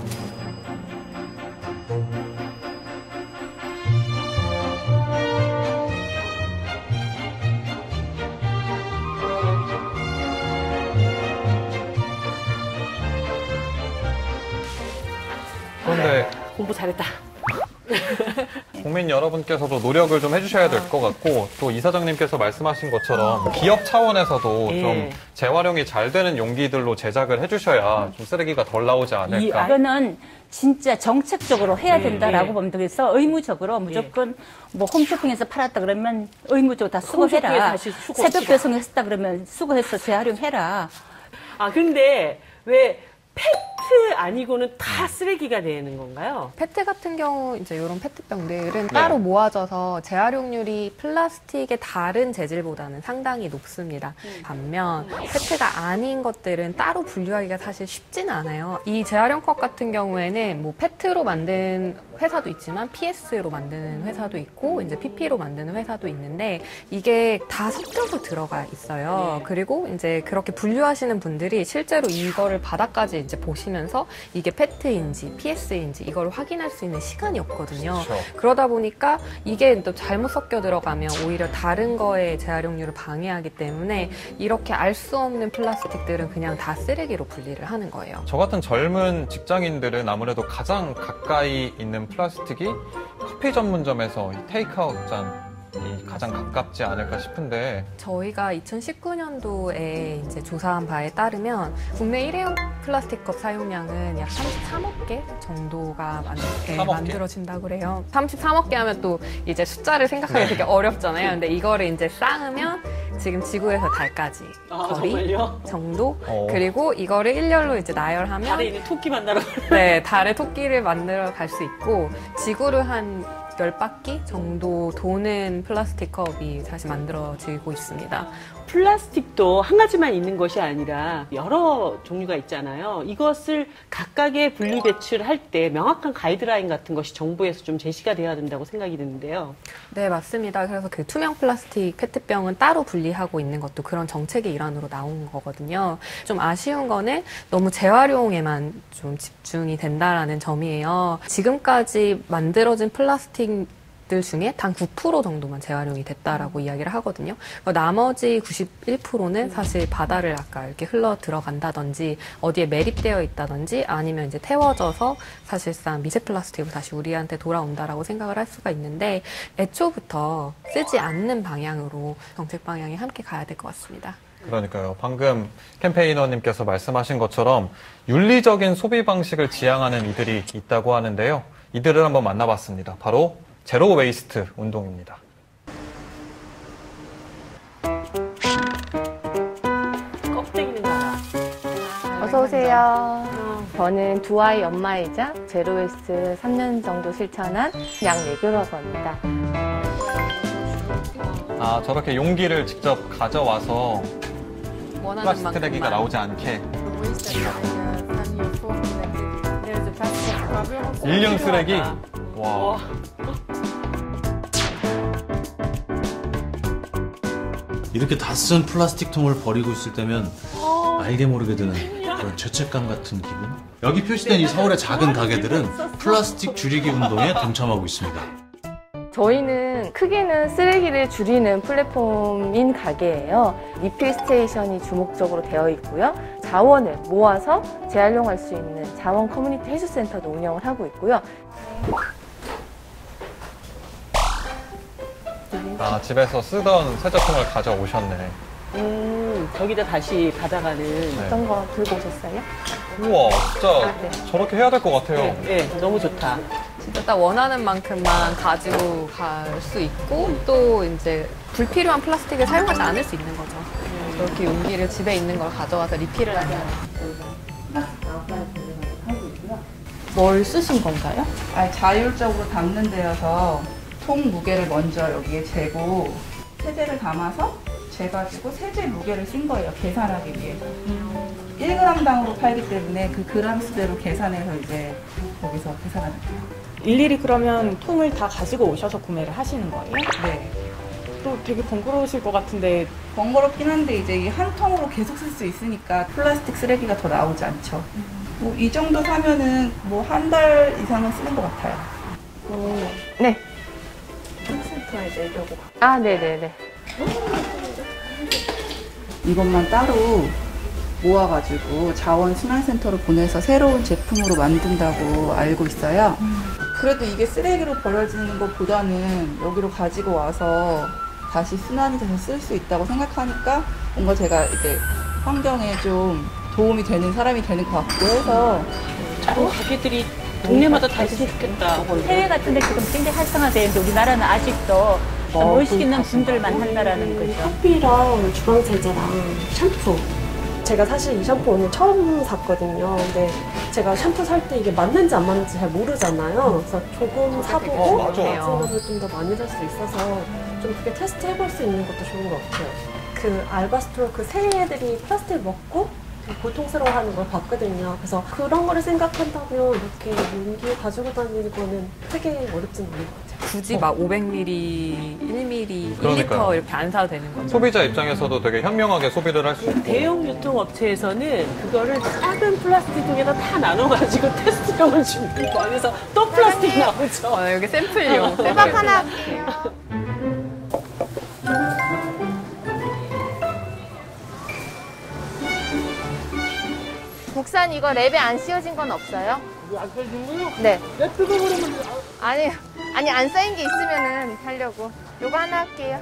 공부 잘했다. 국민 여러분께서도 노력을 좀 해주셔야 될 것 같고 또 이사장님께서 말씀하신 것처럼 기업 차원에서도 좀 재활용이 잘 되는 용기들로 제작을 해주셔야 좀 쓰레기가 덜 나오지 않을까. 이거는 진짜 정책적으로 해야 된다라고 보면 되겠어. 의무적으로 무조건 뭐 홈쇼핑에서 팔았다 그러면 의무적으로 다 수거해라. 새벽 배송했다 그러면 수거해서 재활용해라. 아 근데 왜 페트 아니고는 다 쓰레기가 되는 건가요? 페트 같은 경우 이제 이런 페트병들은 따로 모아져서 재활용률이 플라스틱의 다른 재질보다는 상당히 높습니다. 반면 페트가 아닌 것들은 따로 분류하기가 사실 쉽지는 않아요. 이 재활용컵 같은 경우에는 뭐 페트로 만든 회사도 있지만 PS로 만드는 회사도 있고 이제 PP로 만드는 회사도 있는데 이게 다 섞여서 들어가 있어요. 그리고 이제 그렇게 분류하시는 분들이 실제로 이거를 바닥까지 이제 보시면서 이게 페트인지 PS인지 이걸 확인할 수 있는 시간이 없거든요. 그러다 보니까 이게 또 잘못 섞여 들어가면 오히려 다른 거의 재활용률을 방해하기 때문에 이렇게 알 수 없는 플라스틱들은 그냥 다 쓰레기로 분리를 하는 거예요. 저 같은 젊은 직장인들은 아무래도 가장 가까이 있는 플라스틱이 커피 전문점에서 테이크아웃 잔이 가장 가깝지 않을까 싶은데 저희가 2019년도에 이제 조사한 바에 따르면 국내 일회용 플라스틱 컵 사용량은 약 33억 개 정도가 만들어진다고 그래요. 33억 개 하면 또 이제 숫자를 생각하기 되게 어렵잖아요. 근데 이거를 이제 쌓으면 지금 지구에서 달까지 거리 정도 그리고 이거를 일렬로 이제 나열하면 달에 있는 토끼 만나러 네, 달에 토끼를 만들어 갈 수 있고 지구를 한 10바퀴 정도 도는 플라스틱 컵이 다시 만들어지고 있습니다. 플라스틱도 한 가지만 있는 것이 아니라 여러 종류가 있잖아요. 이것을 각각의 분리 배출할 때 명확한 가이드라인 같은 것이 정부에서 좀 제시가 돼야 된다고 생각이 드는데요. 네, 맞습니다. 그래서 그 투명 플라스틱 페트병은 따로 분리하고 있는 것도 그런 정책의 일환으로 나온 거거든요. 좀 아쉬운 거는 너무 재활용에만 좀 집중이 된다라는 점이에요. 지금까지 만들어진 플라스틱 중에 단 9% 정도만 재활용이 됐다라고 이야기를 하거든요. 나머지 91%는 사실 바다를 아까 이렇게 흘러 들어간다든지 어디에 매립되어 있다든지 아니면 이제 태워져서 사실상 미세 플라스틱으로 다시 우리한테 돌아온다라고 생각을 할 수가 있는데 애초부터 쓰지 않는 방향으로 정책 방향이 함께 가야 될 것 같습니다. 그러니까요. 방금 캠페이너님께서 말씀하신 것처럼 윤리적인 소비 방식을 지향하는 이들이 있다고 하는데요. 이들을 한번 만나봤습니다. 바로 제로 웨이스트 운동입니다. 껍데기는 나라. 어서 오세요. 저는 두 아이 엄마이자 제로 웨이스트 3년 정도 실천한 양내교라고 합니다. 아, 저렇게 용기를 직접 가져와서 플라스틱 쓰레기가 나오지 않게. 일년 쓰레기? 와. 이렇게 다 쓴 플라스틱 통을 버리고 있을 때면 알게 모르게 드는 그런 죄책감 같은 기분? 여기 표시된 이 서울의 작은 가게들은 플라스틱 줄이기 운동에 동참하고 있습니다. 저희는 크게는 쓰레기를 줄이는 플랫폼인 가게예요. 리필 스테이션이 주목적으로 되어 있고요. 자원을 모아서 재활용할 수 있는 자원 커뮤니티 해수센터도 운영을 하고 있고요. 아, 집에서 쓰던 세제품을 가져오셨네. 저기다 다시 받아가는. 어떤 거 들고 오셨어요? 우와, 진짜 저렇게 해야 될 것 같아요. 네, 너무 좋다. 진짜 딱 원하는 만큼만 가지고 갈 수 있고 또 이제 불필요한 플라스틱을 사용하지 않을 수 있는 거죠. 이렇게 용기를 집에 있는 걸 가져와서 리필을 하면. 뭘 쓰신 건가요? 자율적으로 담는 데여서 통 무게를 먼저 여기에 재고 세제를 담아서 재가지고 세제 무게를 쓴 거예요. 계산하기 위해서. 1g당으로 팔기 때문에 그 그람 수대로 계산해서 이제 거기서 계산하는 거예요. 일일이 그러면 통을 다 가지고 오셔서 구매를 하시는 거예요? 네. 또 되게 번거로우실 것 같은데. 번거롭긴 한데 이제 이 한 통으로 계속 쓸 수 있으니까 플라스틱 쓰레기가 더 나오지 않죠. 뭐 이 정도 사면은 뭐 한 달 이상은 쓰는 것 같아요. 네. 센터에 내려고. 아, 네네네. 이것만 따로 모아가지고 자원순환센터로 보내서 새로운 제품으로 만든다고 알고 있어요. 그래도 이게 쓰레기로 버려지는 것보다는 여기로 가지고 와서 다시 순환이 돼서 쓸 수 있다고 생각하니까 뭔가 제가 이제 환경에 좀 도움이 되는 사람이 되는 것 같고 해서 다른 가게들이 동네마다 다 있으면 좋겠다. 해외 같은 데 지금 굉장히 활성화되는데 우리나라는 아직도 의식 있는 분들만 한다라는 거죠. 커피랑 주방세제랑 샴푸. 제가 사실 이 샴푸 오늘 처음 샀거든요. 근데 제가 샴푸 살 때 이게 맞는지 안 맞는지 잘 모르잖아요. 그래서 조금 사보고 마지막을 좀 더 많이 살 수 있어서 좀 그렇게 테스트 해볼 수 있는 것도 좋은 것 같아요. 그 알바스토로 그 새애들이 플라스틱 먹고 고통스러워하는 걸 봤거든요. 그래서 그런 거를 생각한다면 이렇게 용기 가지고 다니는 거는 크게 어렵진 않은 것 같아요. 굳이 막 500ml, 1ml, 그러니까요. 1리터 이렇게 안 사도 되는 거죠. 소비자 입장에서도 되게 현명하게 소비를 할 수 있고. 대형 유통업체에서는 그거를 작은 플라스틱 통에다 다 나눠가지고 테스트용을 줍니다. 그래서 또 플라스틱 나오죠. 여기 샘플용. 대박 하나. 국산 이거 랩에 안 씌워진 건 없어요? 안 씌워진 거요? 네. 랩 뜯어버리면 아니 안 쌓인 게 있으면은 하려고. 요거 하나 할게요.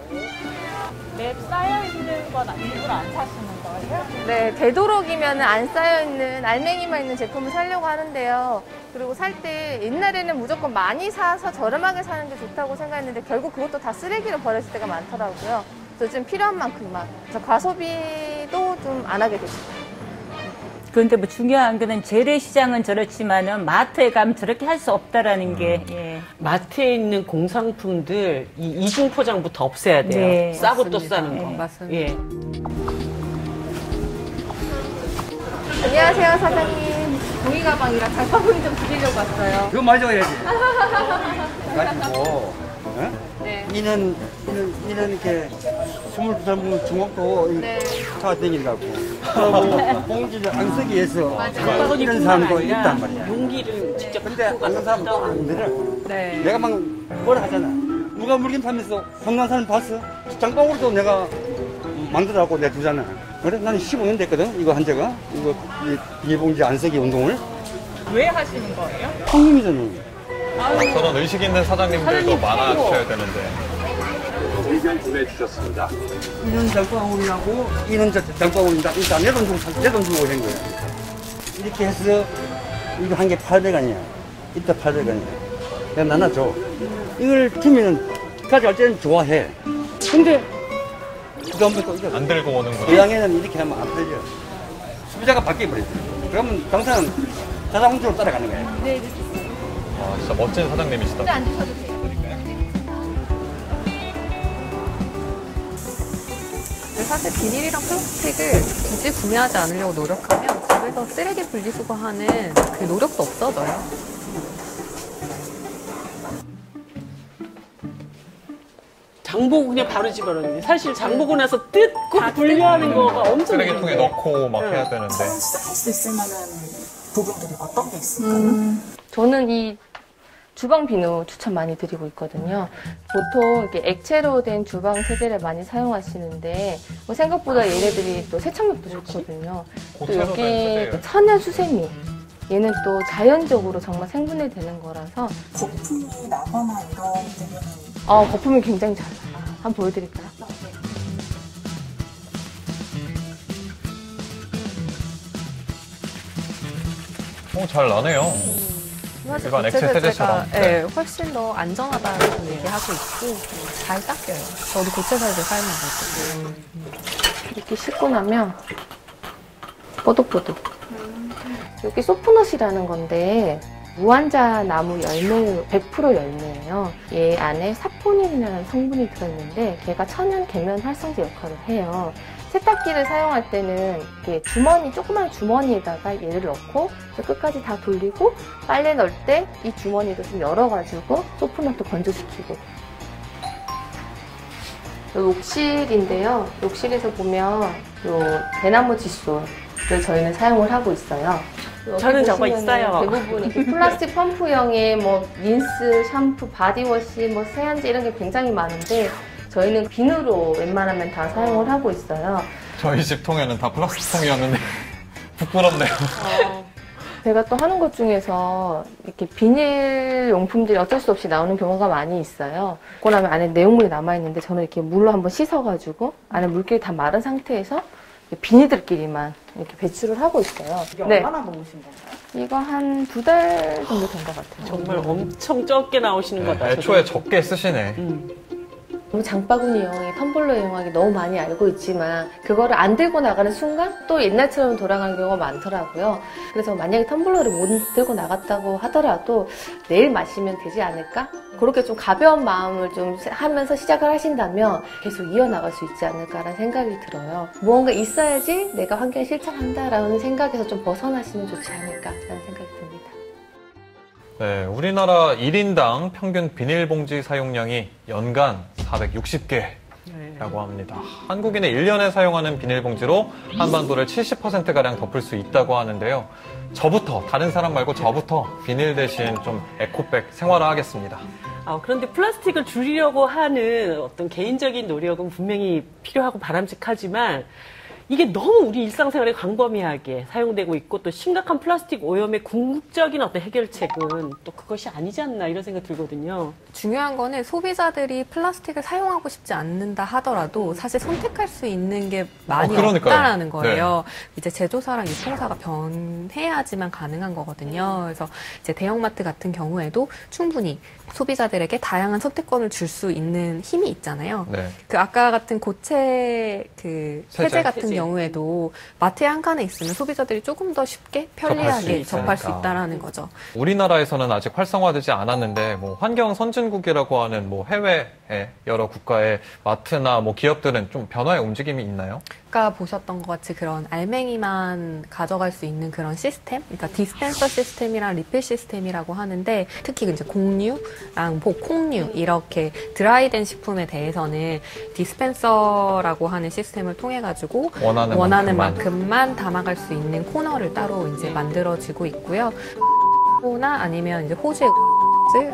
랩 쌓여있는 건 일부러 안 사시는 거예요? 네, 되도록이면 안 쌓여있는 알맹이만 있는 제품을 사려고 하는데요. 그리고 살 때 옛날에는 무조건 많이 사서 저렴하게 사는 게 좋다고 생각했는데 결국 그것도 다 쓰레기로 버려질 때가 많더라고요. 그래서 좀 필요한 만큼만. 그래서 과소비도 좀 안 하게 되죠. 그런데 뭐 중요한 거는 재래시장은 저렇지만은 마트에 가면 저렇게 할 수 없다라는 게. 예. 마트에 있는 공산품들 이 이중 포장부터 없애야 돼요. 네, 싸고 맞습니다. 또 싸는 거. 네, 맞습니다. 예. 안녕하세요, 사장님. 종이 가방이랑 장바구니 좀 드리려고 왔어요. 그거 맞아야지. 가지고, 네. 이는 이렇게 22살 주먹도 네. 다 댕긴다고. 그리고 봉지를 안 쓰기 위해서 장바구니 이런 뿐만 사람도 아니라 있단 말이야. 용기를 직접 근데 갖고 안 가서 사람 또안 들어. 네. 내가 막 뭐라 하잖아. 누가 물건 파면서 혼난 사람 봤어? 장바구니도 내가 만들라고 내주잖아. 그래? 나는 15년 됐거든, 이거 한 지가. 이거 비닐봉지 안 쓰기 운동을. 왜 하시는 거예요? 형님이잖아. 저런 의식 있는 사장님들도 많아져야 되는데. 의견 구매해 주셨습니다. 이런 장바구니하고 이런 장바구니다. 일단 내 돈 주고 한 거야. 이렇게 해서 이거 한 개 800원이야. 이따 800원이야. 그냥 나나 줘. 이걸 주면은 가져갈 때는 좋아해. 근데 그다음부터 이거 안 들고 오는구나. 고향에는 이렇게 하면 안 팔려. 소비자가 바뀌어버려. 그러면 당사는 자동적으로 따라가는 거야. 네, 아, 진짜 멋진 사장님이시다. 안 드셔도 돼요. 사실 비닐이랑 플라스틱을 굳이 구매하지 않으려고 노력하면 집에서 쓰레기 분리수거하는 그 노력도 없어져요. 장보고 그냥 바로 집어넣는데 사실 장보고 나서 뜯고 분리하는 거가 엄청 쓰레기통에 넣고 막 해야 되는데. 할수 있을 만한 부분들이 어떤 게 있을까요? 저는 이 주방 비누 추천 많이 드리고 있거든요. 보통 이렇게 액체로 된 주방 세제를 많이 사용하시는데 뭐 생각보다 얘네들이 또 세척력도 좋거든요. 또 여기 천연 수세미 얘는 또 자연적으로 정말 생분해 되는 거라서 거품이 나거나 이런 때는 거품이 굉장히 잘 나요. 한번 보여드릴까요? 잘 나네요. 일반 액체 세제처럼. 네, 훨씬 더 안전하다고 얘기하고 있고 잘 닦여요. 저도 고체세제 사용하고 있거든요. 이렇게 씻고 나면 뽀득뽀득. 여기 소프넛이라는 건데 무환자 나무 열매 100% 열매예요. 얘 안에 사포닌이라는 성분이 들어있는데 걔가 천연 계면 활성제 역할을 해요. 세탁기를 사용할 때는 이렇게 주머니, 조그만 주머니에다가 얘를 넣고 끝까지 다 돌리고 빨래 넣을 때 이 주머니도 좀 열어가지고 소프넛도 건조시키고. 욕실인데요. 욕실에서 보면 요 대나무 칫솔을 저희는 사용을 하고 있어요. 저는 저거 있어요. 대부분 이렇게 플라스틱 펌프형의 뭐 린스, 샴푸, 바디워시, 뭐 세안제 이런 게 굉장히 많은데 저희는 비누로 웬만하면 다 사용을 하고 있어요. 저희 집 통에는 다 플라스틱 통이었는데. 부끄럽네요. 제가 또 하는 것 중에서 이렇게 비닐 용품들이 어쩔 수 없이 나오는 경우가 많이 있어요. 그러고 나면 안에 내용물이 남아있는데 저는 이렇게 물로 한번 씻어가지고 안에 물기를 다 마른 상태에서 비닐들끼리만 이렇게 배출을 하고 있어요. 이게 네. 얼마나 먹으신 건가요? 이거 한 2달 정도 된 것 같아요. 정말 엄청 적게 나오시는 거다. 애초에 적게 쓰시네. 너무 장바구니 이용하기, 텀블러 이용하기 너무 많이 알고 있지만 그거를 안 들고 나가는 순간 또 옛날처럼 돌아가는 경우가 많더라고요. 그래서 만약에 텀블러를 못 들고 나갔다고 하더라도 내일 마시면 되지 않을까? 그렇게 좀 가벼운 마음을 좀 하면서 시작을 하신다면 계속 이어나갈 수 있지 않을까라는 생각이 들어요. 무언가 있어야지 내가 환경 실천한다라는 생각에서 좀 벗어나시면 좋지 않을까라는 생각이 듭니다. 네, 우리나라 1인당 평균 비닐봉지 사용량이 연간 460개라고 합니다. 한국인의 1년에 사용하는 비닐봉지로 한반도를 70%가량 덮을 수 있다고 하는데요. 저부터, 다른 사람 말고 저부터 비닐 대신 좀 에코백 생활화하겠습니다. 그런데 플라스틱을 줄이려고 하는 어떤 개인적인 노력은 분명히 필요하고 바람직하지만 이게 너무 우리 일상생활에 광범위하게 사용되고 있고 또 심각한 플라스틱 오염의 궁극적인 어떤 해결책은 또 그것이 아니지 않나 이런 생각 들거든요. 중요한 거는 소비자들이 플라스틱을 사용하고 싶지 않는다 하더라도 사실 선택할 수 있는 게 많이 없다라는 거예요. 네. 이제 제조사랑 유통사가 변해야지만 가능한 거거든요. 그래서 이제 대형마트 같은 경우에도 충분히 소비자들에게 다양한 선택권을 줄 수 있는 힘이 있잖아요. 네. 그 아까 같은 고체 그 세제 같은 경우에도 마트에 한 칸에 있으면 소비자들이 조금 더 쉽게 편리하게 접할 수 있다라는 거죠. 우리나라에서는 아직 활성화되지 않았는데 뭐 환경 선진국이라고 하는 뭐 해외의 여러 국가의 마트나 뭐 기업들은 좀 변화의 움직임이 있나요? 아까 보셨던 것 같이 그런 알맹이만 가져갈 수 있는 그런 시스템, 그러니까 디스펜서 시스템이랑 리필 시스템이라고 하는데 특히 이제 곡류랑 콩류 이렇게 드라이된 식품에 대해서는 디스펜서라고 하는 시스템을 통해 가지고 원하는 만큼만 담아갈 수 있는 코너를 따로 이제 만들어지고 있고요. 나 아니면 이제 호주의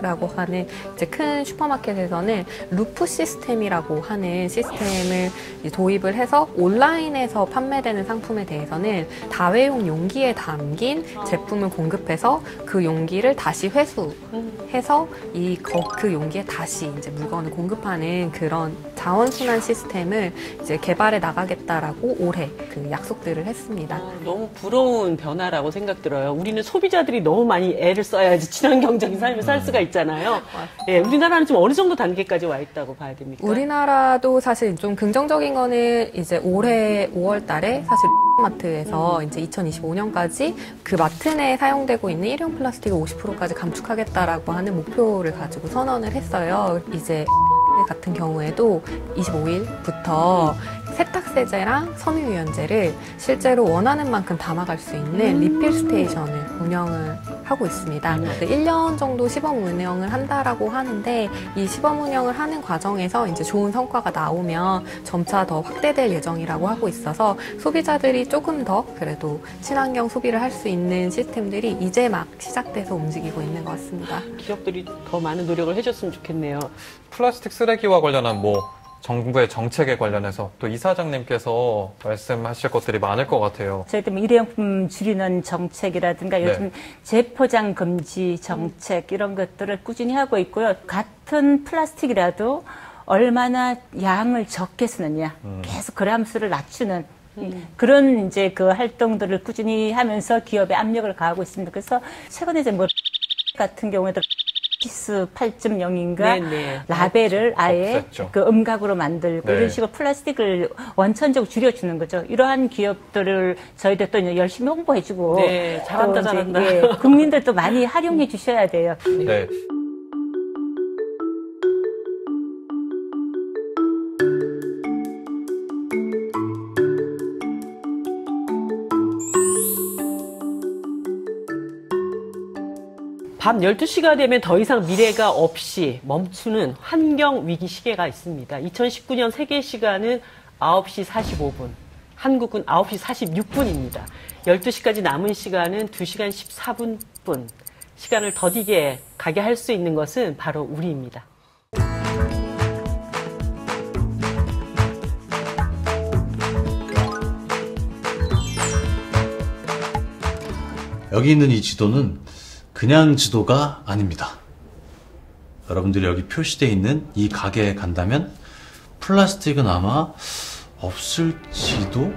라고 하는 이제 큰 슈퍼마켓에서는 루프 시스템이라고 하는 시스템을 도입을 해서 온라인에서 판매되는 상품에 대해서는 다회용 용기에 담긴 제품을 공급해서 그 용기를 다시 회수해서 그 용기에 다시 이제 물건을 공급하는 그런 자원순환 시스템을 이제 개발해 나가겠다라고 올해 그 약속들을 했습니다. 너무 부러운 변화라고 생각 들어요. 우리는 소비자들이 너무 많이 애를 써야지 친환경적인 삶을 살 수가 있잖아요. 예, 우리나라는 좀 어느 정도 단계까지 와 있다고 봐야 됩니까? 우리나라도 사실 좀 긍정적인 거는 이제 올해 5월 달에 사실 마트에서 이제 2025년까지 그 마트 내에 사용되고 있는 일회용 플라스틱을 50%까지 감축하겠다라고 하는 목표를 가지고 선언을 했어요. 이제 같은 경우에도 25일부터 세탁세제랑 섬유유연제를 실제로 원하는 만큼 담아갈 수 있는 리필 스테이션을 운영을 하고 있습니다. 1년 정도 시범 운영을 한다라고 하는데 이 시범 운영을 하는 과정에서 이제 좋은 성과가 나오면 점차 더 확대될 예정이라고 하고 있어서 소비자들이 조금 더 그래도 친환경 소비를 할 수 있는 시스템들이 이제 막 시작돼서 움직이고 있는 것 같습니다. 기업들이 더 많은 노력을 해줬으면 좋겠네요. 플라스틱 쓰레기와 관련한 정부의 정책에 관련해서 또 이사장님께서 말씀하실 것들이 많을 것 같아요. 저희도 일회용품 줄이는 정책이라든가 요즘 재포장 금지 정책 이런 것들을 꾸준히 하고 있고요. 같은 플라스틱이라도 얼마나 양을 적게 쓰느냐, 계속 그램수를 낮추는 그런 이제 그 활동들을 꾸준히 하면서 기업에 압력을 가하고 있습니다. 그래서 최근에 이제 같은 경우에도 피스 8.0인가 라벨을 아예 없앴죠. 그 음각으로 만들고 이런 식으로 플라스틱을 원천적으로 줄여주는 거죠. 이러한 기업들을 저희들 또 열심히 홍보해주고 잘한다. 국민들도 많이 활용해 주셔야 돼요. 네. 밤 12시가 되면 더 이상 미래가 없이 멈추는 환경위기 시계가 있습니다. 2019년 세계 시간은 9시 45분, 한국은 9시 46분입니다. 12시까지 남은 시간은 2시간 14분뿐. 시간을 더디게 가게 할 수 있는 것은 바로 우리입니다. 여기 있는 이 지도는 그냥 지도가 아닙니다. 여러분들이 여기 표시되어 있는 이 가게에 간다면 플라스틱은 아마 없을지도?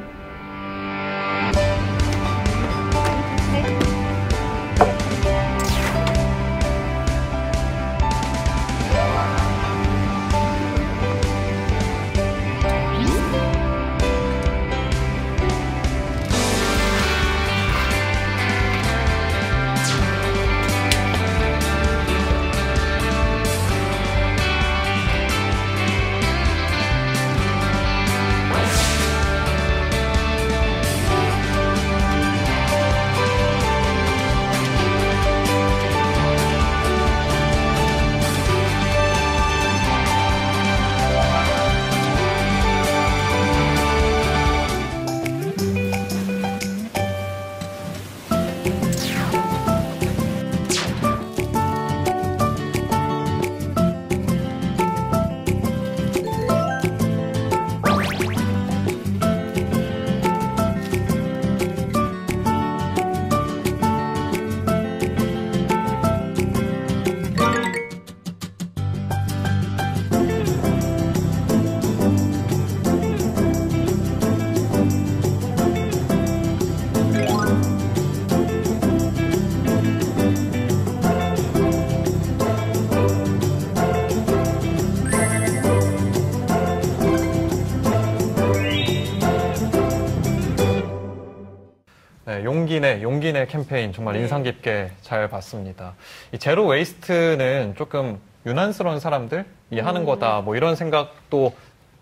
용기내 캠페인 정말 인상 깊게 잘 봤습니다. 이 제로 웨이스트는 조금 유난스러운 사람들이 하는 거다 뭐 이런 생각도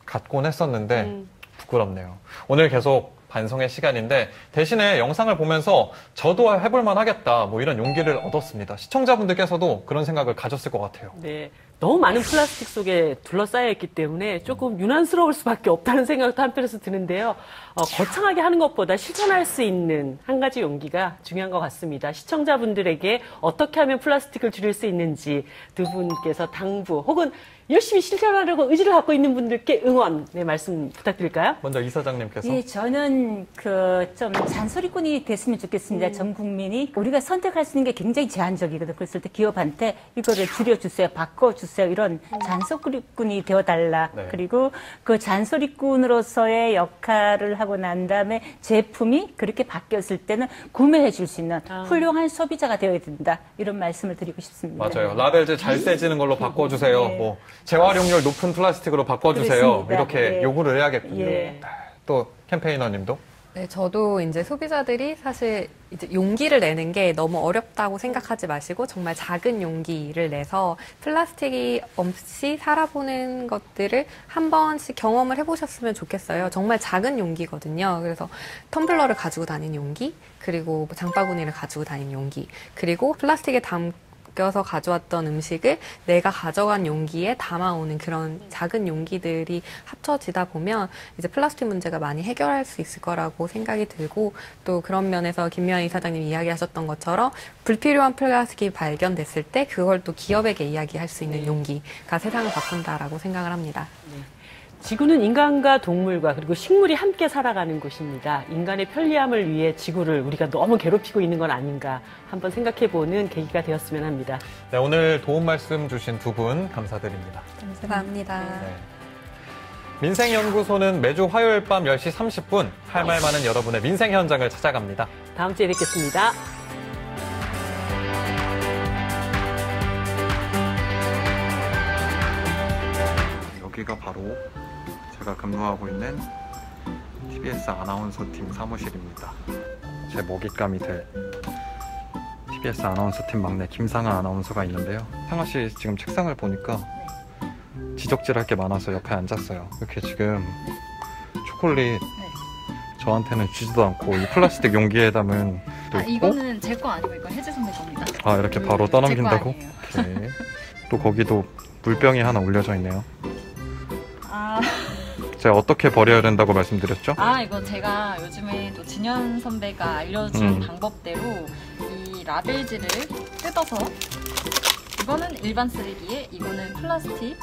갖곤 했었는데 부끄럽네요. 오늘 계속 반성의 시간인데 대신에 영상을 보면서 저도 해볼만 하겠다 뭐 이런 용기를 얻었습니다. 시청자분들께서도 그런 생각을 가졌을 것 같아요. 네, 너무 많은 플라스틱 속에 둘러싸여 있기 때문에 조금 유난스러울 수밖에 없다는 생각도 한편에서 드는데요. 거창하게 하는 것보다 실천할 수 있는 한 가지 용기가 중요한 것 같습니다. 시청자분들에게 어떻게 하면 플라스틱을 줄일 수 있는지 두 분께서 당부 혹은 열심히 실천하려고 의지를 갖고 있는 분들께 응원 말씀 부탁드릴까요? 먼저 이사장님께서. 예, 저는 좀 잔소리꾼이 됐으면 좋겠습니다. 전 국민이 우리가 선택할 수 있는 게 굉장히 제한적이거든요. 그랬을 때 기업한테 이거를 줄여주세요, 바꿔주세요 이런 잔소리꾼이 되어달라. 네. 그리고 그 잔소리꾼으로서의 역할을 하고 난 다음에 제품이 그렇게 바뀌었을 때는 구매해 줄 수 있는 훌륭한 소비자가 되어야 된다. 이런 말씀을 드리고 싶습니다. 맞아요. 라벨즈 잘 떼지는 걸로 바꿔주세요. 네. 뭐 재활용률 높은 플라스틱으로 바꿔주세요. 그렇습니다. 이렇게 네. 요구를 해야겠군요. 예. 또 캠페이너님도. 네, 저도 이제 소비자들이 사실 이제 용기를 내는 게 너무 어렵다고 생각하지 마시고 정말 작은 용기를 내서 플라스틱이 없이 살아보는 것들을 한 번씩 경험을 해보셨으면 좋겠어요. 정말 작은 용기거든요. 그래서 텀블러를 가지고 다니는 용기, 그리고 장바구니를 가지고 다니는 용기, 그리고 플라스틱에 껴서 가져왔던 음식을 내가 가져간 용기에 담아오는 그런 작은 용기들이 합쳐지다 보면 이제 플라스틱 문제가 많이 해결할 수 있을 거라고 생각이 들고, 또 그런 면에서 김미연 이사장님이 이야기하셨던 것처럼 불필요한 플라스틱이 발견됐을 때 그걸 또 기업에게 이야기할 수 있는 용기가 세상을 바꾼다라고 생각을 합니다. 네. 지구는 인간과 동물과 그리고 식물이 함께 살아가는 곳입니다. 인간의 편리함을 위해 지구를 우리가 너무 괴롭히고 있는 건 아닌가 한번 생각해보는 계기가 되었으면 합니다. 네, 오늘 도움 말씀 주신 두 분 감사드립니다. 감사합니다. 네. 민생연구소는 매주 화요일 밤 10시 30분 할 말 많은 여러분의 민생 현장을 찾아갑니다. 다음 주에 뵙겠습니다. 여기가 바로 제가 근무하고 있는 TBS 아나운서 팀 사무실입니다. 제 먹잇감이 될 TBS 아나운서 팀 막내 김상아 아나운서가 있는데요. 상아 씨 지금 책상을 보니까 지적질할 게 많아서 옆에 앉았어요. 이렇게 지금 초콜릿 저한테는 주지도 않고 이 플라스틱 용기에 담은 또 있고, 이거는 제 거 아니고 이거 혜지 선배 겁니다. 아, 이렇게 바로 떠넘긴다고? 오케이. 또 거기도 물병이 하나 올려져 있네요. 제가 어떻게 버려야 된다고 말씀드렸죠? 이거 제가 요즘에 또 진현 선배가 알려준 방법대로 이 라벨지를 뜯어서, 이거는 일반 쓰레기에, 이거는 플라스틱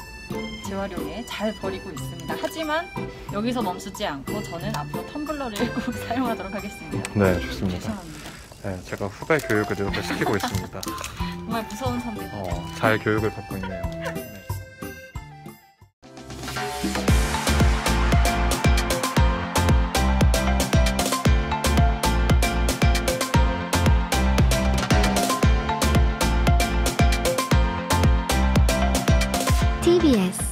재활용에 잘 버리고 있습니다. 하지만 여기서 멈추지 않고 저는 앞으로 텀블러를 꼭 사용하도록 하겠습니다. 네, 좋습니다. 죄송합니다. 네, 제가 후배 교육을 이렇게 시키고 있습니다. 정말 무서운 선배. 잘 교육을 받고 있네요. 네. TBS